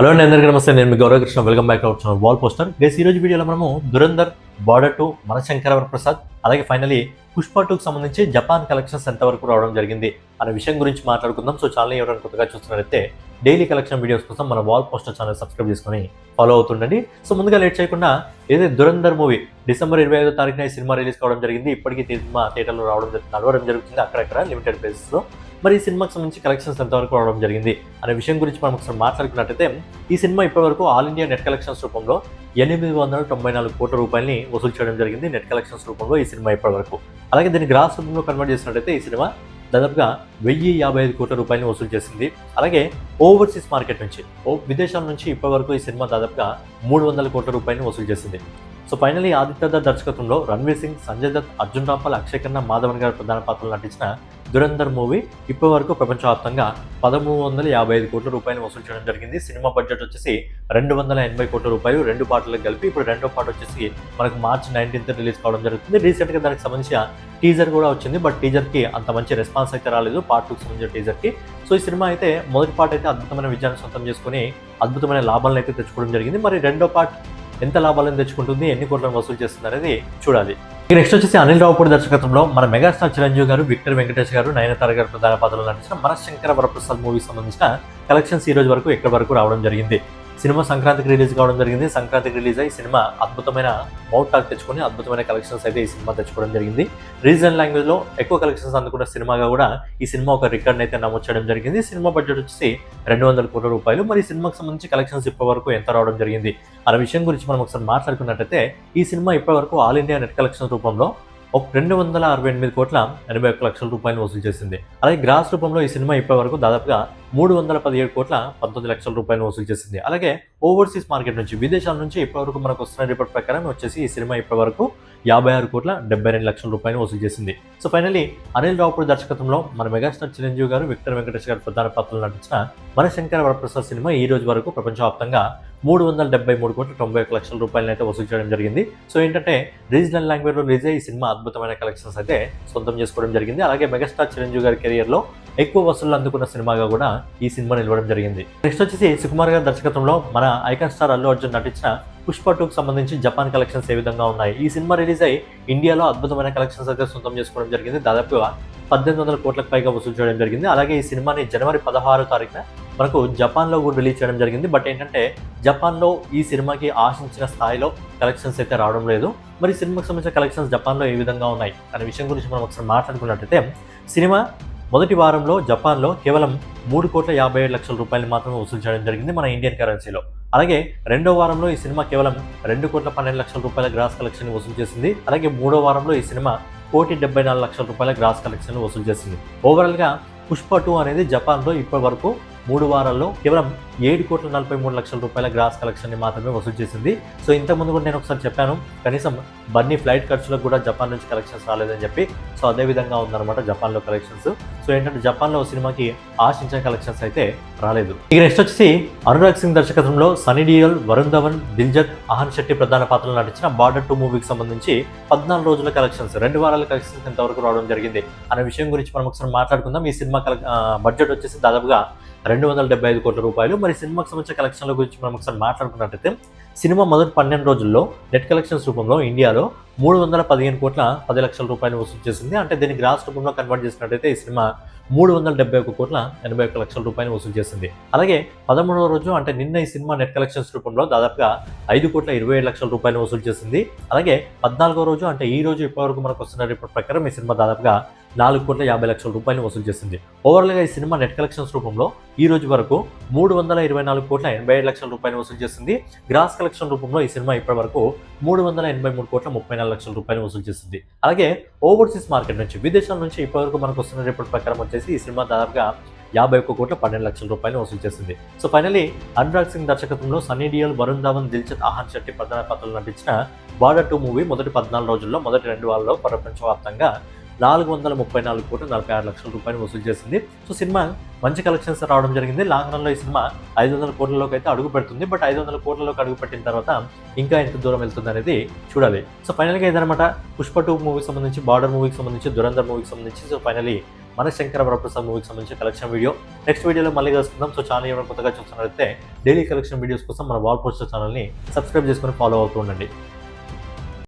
Hello అండి, అందరికీ నమస్తే. నేను మీ గౌరవకృష్ణ. Welcome back to our channel wall poster. Guys, ఈ రోజు వీడియోలో మనము దురంధర్, బార్డర్ 2, మనశంకర వరప్రసాద్, అలాగే ఫైనలీ పుష్ప 2కి సంబంధించి జపాన్ కలెక్షన్స్ ఎంతవరకు రావడం జరిగింది అనే విషయం గురించి మాట్లాడుకుందాం. సో ఛానల్ ఎవరైనా కొత్తగా చూస్తున్నట్లయితే డైలీ కలెక్షన్ వీడియోస్ కోసం మన వాల్ పోస్టర్ ఛానల్ సబ్స్క్రైబ్ చేసుకొని ఫాలో అవుతుండండి. సో ముందుగా లేట్ చేయకుండా ఏదైతే దురంధర్ మూవీ డిసెంబర్ 25వ తారీఖున ఈ సినిమా రిలీజ్ కావడం జరిగింది. ఇప్పటికీ సినిమా థియేటర్లో నడవడం జరుగుతుంది అక్కడక్కడ లిమిటెడ్ ప్లేసెస్లో. మరి ఈ సినిమాకి సంబంధించి కలెక్షన్స్ ఎంతవరకు రావడం జరిగింది అనే విషయం గురించి మనం ఒకసారి మాట్లాడుకున్నట్టయితే ఈ సినిమా ఇప్పటివరకు ఆల్ ఇండియా నెట్ కలెక్షన్స్ రూపంలో 894 కోట్ల రూపాయలని వసూలు చేయడం జరిగింది. నెట్ కలెక్షన్స్ రూపంలో ఈ సినిమా ఇప్పటివరకు. అలాగే దీన్ని గ్రాస్ రూపంలో కన్వర్ట్ చేసినట్టయితే ఈ సినిమా దాదాపుగా 1055 కోట్ల రూపాయలని వసూలు చేసింది. అలాగే ఓవర్సీస్ మార్కెట్ నుంచి విదేశాల నుంచి ఇప్పటివరకు ఈ సినిమా దాదాపుగా 300 కోట్ల రూపాయలని వసూలు చేసింది. సో ఫైనలీ ఆదిత్య దత్ దర్శకత్వంలో రణ్వీర్ సింగ్, సంజయ్ దత్, అర్జున్ రాంపాల్, అక్షయ్ ఖన్నా, మాధవన్ గారు ప్రధాన పాత్రలు నటించిన దురంధర్ మూవీ ఇప్పటివరకు ప్రపంచవ్యాప్తంగా 1355 కోట్ల రూపాయలు వసూలు చేయడం జరిగింది. సినిమా బడ్జెట్ వచ్చేసి 280 కోట్ల రూపాయలు, రెండు పాటలకు కలిపి. ఇప్పుడు రెండో పాట వచ్చేసి మనకు మార్చి 19th రిలీజ్ కావడం జరుగుతుంది. రీసెంట్గా దానికి సంబంధించిన టీజర్ కూడా వచ్చింది, బట్ టీజర్కి అంత మంచి రెస్పాన్స్ అయితే రాలేదు, పార్ట్ 2కి సంబంధించిన టీజర్కి. సో ఈ సినిమా అయితే మొదటి పార్ట్ అయితే అద్భుతమైన విజయాన్ని సొంతం చేసుకుని అద్భుతమైన లాభాలను అయితే తెచ్చుకోవడం జరిగింది. మరి రెండో పార్ట్ ఎంత లాభాలను తెచ్చుకుంటుంది, ఎన్ని కోట్లను వసూలు చేస్తుంది అనేది చూడాలి. ఇక నెక్స్ట్ వచ్చేసి అనిల్ రావుపూడి దర్శకత్వంలో మన మెగాస్టార్ చిరంజీవి గారు, విక్టర్ వెంకటేష్ గారు, నయనతార గారు ప్రధాన పాత్రలో నటించిన మనశంకర వరప్రసాద్ మూవీకి సంబంధించిన కలెక్షన్స్ ఈ రోజు వరకు ఎక్కడి వరకు రావడం జరిగింది. సినిమా సంక్రాంతికి రిలీజ్ కావడం జరిగింది. సంక్రాంతికి రిలీజ్ అయ్యి సినిమా అద్భుతమైన మౌట్ టాక్ తెచ్చుకొని అద్భుతమైన కలెక్షన్స్ అయితే ఈ సినిమా తెచ్చుకోవడం జరిగింది. రీజనల్ లాంగ్వేజ్లో ఎక్కువ కలెక్షన్స్ అందుకున్న సినిమాగా కూడా ఈ సినిమా ఒక రికార్డ్ అయితే నమోదు చేయడం జరిగింది. సినిమా బడ్జెట్ వచ్చేసి 200 కోట్ల రూపాయలు. మరి సినిమాకి సంబంధించి కలెక్షన్స్ ఇప్పటి వరకు ఎంత రావడం జరిగింది అనే విషయం గురించి మనం ఒకసారి మాట్లాడుకున్నట్టయితే ఈ సినిమా ఇప్పటి వరకు ఆల్ ఇండియా నెట్ కలెక్షన్ రూపంలో 268 కోట్ల 81 లక్షల రూపాయలు వసూలు చేసింది. అలాగే గ్రాస్ రూపంలో ఈ సినిమా ఇప్పటి వరకు దాదాపుగా 317 కోట్ల 19 లక్షల రూపాయలు వసూలు చేసింది. అలాగే ఓవర్సీస్ మార్కెట్ నుంచి విదేశాల నుంచి ఇప్పటివరకు మనకు వస్తున్న రిపోర్ట్ ప్రకారం వచ్చేసి ఈ సినిమా ఇప్పటి వరకు 56 కోట్ల 72 లక్షల రూపాయలు వసూలు చేసింది. సో ఫైనలీ అనిల్ రావుపూడి దర్శకత్వంలో మన మెగాస్టార్ చిరంజీవి గారు, విక్టర్ వెంకటేష్ గారు ప్రధాన పాత్రలు నటించిన మనశంకర వరప్రసాద్ సినిమా ఈ రోజు వరకు ప్రపంచవ్యాప్తంగా 373 కోట్ల 91 లక్షల రూపాయలను అయితే వసూలు చేయడం జరిగింది. సో ఏంటంటే రీజనల్ లాంగ్వేజ్లో రిలీజ్ అయ్యి ఈ సినిమా అద్భుతమైన కలెక్షన్స్ అయితే సొంతం చేసుకోవడం జరిగింది. అలాగే మెగాస్టార్ చిరంజీవి గారి కెరియర్లో ఎక్కువ వసూళ్లు అందుకున్న సినిమాగా కూడా ఈ సినిమా నిలవడం జరిగింది. నెక్స్ట్ వచ్చేసి సుకుమార్ గారి దర్శకత్వంలో మన ఐకాన్ స్టార్ అల్లు అర్జున్ నటించిన పుష్ప 2కి సంబంధించి జపాన్ కలెక్షన్స్ ఏ విధంగా ఉన్నాయి. ఈ సినిమా రిలీజ్ అయ్యి ఇండియాలో అద్భుతమైన కలెక్షన్స్ అయితే సొంతం చేసుకోవడం జరిగింది. దాదాపుగా 1800 కోట్లకు పైగా వసూలు చేయడం జరిగింది. అలాగే ఈ సినిమాని జనవరి 16వ తారీఖున మనకు జపాన్లో కూడా రిలీజ్ చేయడం జరిగింది. బట్ ఏంటంటే జపాన్లో ఈ సినిమాకి ఆశించిన స్థాయిలో కలెక్షన్స్ అయితే రావడం లేదు. మరి సినిమాకి సంబంధించిన కలెక్షన్స్ జపాన్లో ఏ విధంగా ఉన్నాయి అనే విషయం గురించి మనం ఒకసారి మాట్లాడుకున్నట్టయితే సినిమా మొదటి వారంలో జపాన్లో కేవలం 3 కోట్ల 57 లక్షల రూపాయలు మాత్రమే వసూలు చేయడం జరిగింది మన ఇండియన్ కరెన్సీలో. అలాగే రెండో వారంలో ఈ సినిమా కేవలం 2 కోట్ల 12 లక్షల రూపాయల గ్రాస్ కలెక్షన్ వసూలు చేసింది. అలాగే మూడో వారంలో ఈ సినిమా 1,74 లక్షల రూపాయల గ్రాస్ కలెక్షన్ వసూలు చేసింది. ఓవరాల్గా పుష్ప 2 అనేది జపాన్లో ఇప్పటి వరకు 3 వారాల్లో కేవలం 7 కోట్ల 43 లక్షల రూపాయల గ్రాస్ కలెక్షన్ని మాత్రమే వసూలు చేసింది. సో ఇంతకుముందు కూడా నేను ఒకసారి చెప్పాను, కనీసం బన్నీ ఫ్లైట్ ఖర్చులకు కూడా జపాన్ నుంచి కలెక్షన్స్ రాలేదని చెప్పి. సో అదే విధంగా ఉందన్నమాట జపాన్లో కలెక్షన్స్. సో ఏంటంటే జపాన్లో సినిమాకి ఆశించిన కలెక్షన్స్ అయితే రాలేదు. ఇక నెక్స్ట్ వచ్చేసి అనురాగ్ సింగ్ దర్శకత్వంలో సన్నీ డియోల్, వరుణ్ ధవన్, దిల్జత్, ఆహన్ శెట్టి ప్రధాన పాత్రలు నటించిన బార్డర్ 2 మూవీకి సంబంధించి 14 రోజుల కలెక్షన్స్, 2 వారాల కలెక్షన్స్ ఎంతవరకు రావడం జరిగింది అనే విషయం గురించి మనం ఒకసారి మాట్లాడుకుందాం. ఈ సినిమా బడ్జెట్ వచ్చేసి దాదాపుగా 275 కోట్ల రూపాయలు. మరి సినిమాకి సంబంధించిన కలెక్షన్ల గురించి మనం ఒకసారి మాట్లాడుకున్నట్టయితే సినిమా మొదటి 12 రోజుల్లో నెట్ కలెక్షన్స్ రూపంలో ఇండియాలో 315 కోట్ల 10 లక్షల రూపాయలు వసూలు చేసింది. అంటే దీన్ని గ్రాస్ రూపంలో కన్వర్ట్ చేసినట్టయితే ఈ సినిమా 371 కోట్ల 81 లక్షల రూపాయలు వసూలు చేసింది. అలాగే 13వ రోజు అంటే నిన్న ఈ సినిమా నెట్ కలెక్షన్స్ రూపంలో దాదాపుగా 5 కోట్ల 27 లక్షల రూపాయలు వసూలు చేసింది. అలాగే 14వ రోజు అంటే ఈ రోజు ఇప్పటివరకు మనకు వస్తున్న రిపోర్ట్ ప్రకారం ఈ సినిమా దాదాపుగా 4 కోట్ల 50 లక్షల రూపాయలు వసూలు చేసింది. ఓవరాల్గా ఈ సినిమా నెట్ కలెక్షన్స్ రూపంలో ఈ రోజు వరకు 324 కోట్ల 87 లక్షల రూపాయలు వసూలు చేసింది. గ్రాస్ కలెక్షన్ రూపంలో ఈ సినిమా ఇప్పటి వరకు 383 కోట్ల 34 లక్షల రూపాయలు వసూలు చేసింది. అలాగే ఓవర్సీస్ మార్కెట్ నుంచి విదేశాల నుంచి ఇప్పటివరకు మనకు వస్తున్న రిపోర్ట్ ప్రకారం వచ్చేసి ఈ సినిమా దాదాపుగా 51 కోట్ల 12 లక్షల రూపాయలు వసూలు చేసింది. సో ఫైనలీ అనురాగ్ సింగ్ దర్శకత్వంలో సన్నీ డియోల్, వరుణ్ ధవన్, దిల్జత్, ఆహన్ శెట్టి ప్రధాన పాత్రలు నటించిన బార్డర్ 2 మూవీ మొదటి 14 రోజుల్లో మొదటి 2 వారాల్లో ప్రపంచవ్యాప్తంగా 434 కోట్లు 46 లక్షల రూపాయలు వసూలు చేసింది. సో సినిమా మంచి కలెక్షన్స్ రావడం జరిగింది. లాంగ్ రన్లో ఈ సినిమా 500 కోట్లలోకి అయితే అడుగు పెడుతుంది. బట్ 500 కోట్లలోకి అడుగు పెట్టిన తర్వాత ఇంకా ఎంత దూరం వెళ్తుంది అనేది చూడాలి. సో ఫైనల్గా ఇదనమాట పుష్ప 2 మూవీకి సంబంధించి, బార్డర్ మూవీకి సంబంధించి, దురంధర్ మూవీకి సంబంధించి, సో ఫైనలీ మనశంకర వరప్రసాద్ మూవీకి సంబంధించి కలెక్షన్ వీడియో. నెక్స్ట్ వీడియోలో మళ్ళీ కలుసుకుందాం. సో ఛానల్ ఏమైనా కొత్తగా చూస్తున్నట్లయితే డైలీ కలెక్షన్ వీడియోస్ కోసం మన వాల్ పోస్టర్ ఛానల్ని సబ్స్క్రైబ్ చేసుకొని ఫాలో అవుతూ ఉండండి.